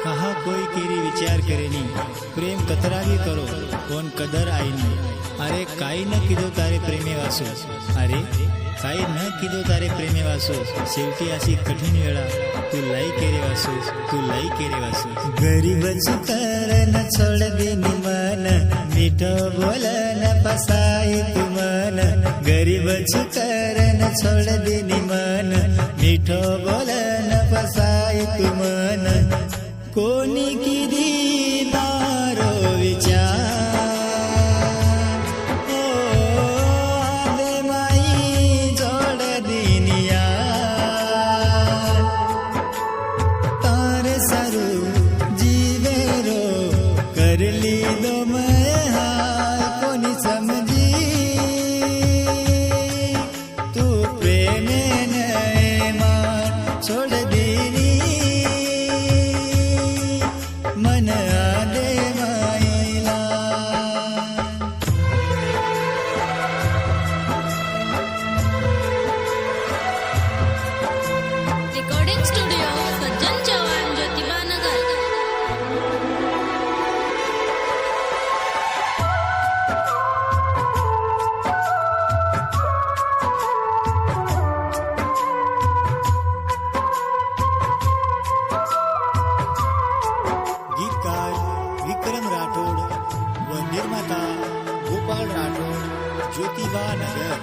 कहा कोई केरी विचार करेनी प्रेम कतरा भी करो कोण कदर आईनी अरे काई न किदो तारे प्रेमे वासो अरे काई न किदो तारे प्रेमे वासो शेवटी अशी कठीण वेळा तू लाई केरे वासो तू लाई केरे वासो गरीबच करन छोड़ देनी मन मीठो बोलन फसाई तू मन गरीबच करन छोड़ देनी मन मीठो बोलन फसाई तू मन कोणी किदी मारो विचार विक्रम राठोड व निर्माता गोपाल राठोड ज्योतिबा नगर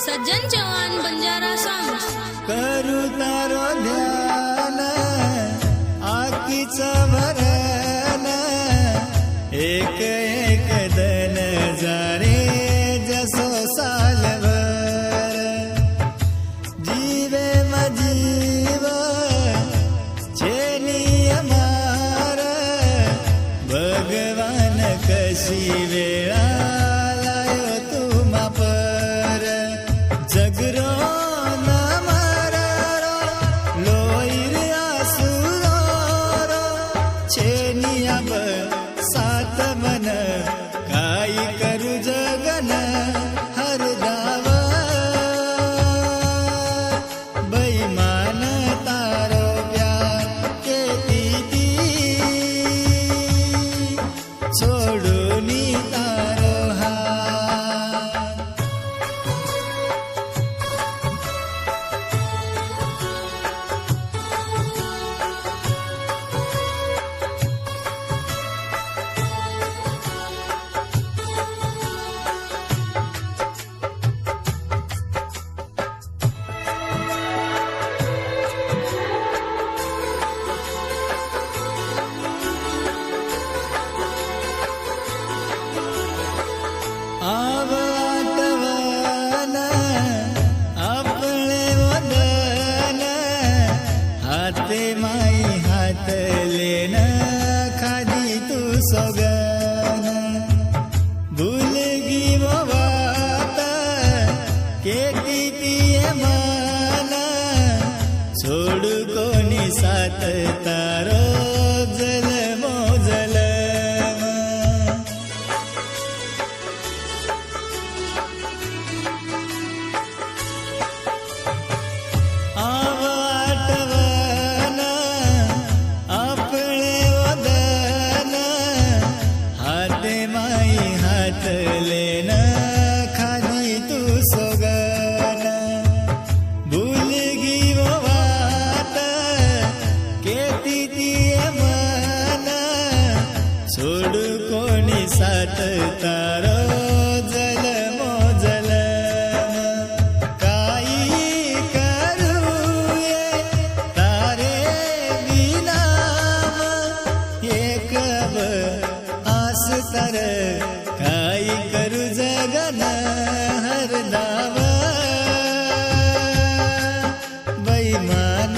सज्जन चव्हाण बंजारा सॉन्ग करू तारो ध्यान आकीचा भरण एक एक दन जारे जसो सालभर जीवे मजीव चेनिय मार भगवान कशी वेळा लायो तुमा पर जगरो न मारो लोईर आसुरो चेनिया सात मन काही करू जगन हर दाव बैमान तारो प्यार केती छोडूनी तारो हात आवाटवन आपले वदन हाते माई हात लेन खादी तू सोगन भूलगी वात केती तिये मन छोड कोणी साथ तारो जल मोजल आवाटवन आपले वदन हाते माई हात लेन खादी तू सोगन भूलगी वात केती तिये मन छोड कोणी साथ तारो जल मोजल काही करूये तारे विनाम एक आस तर काही करू जगन हर दाव बैमान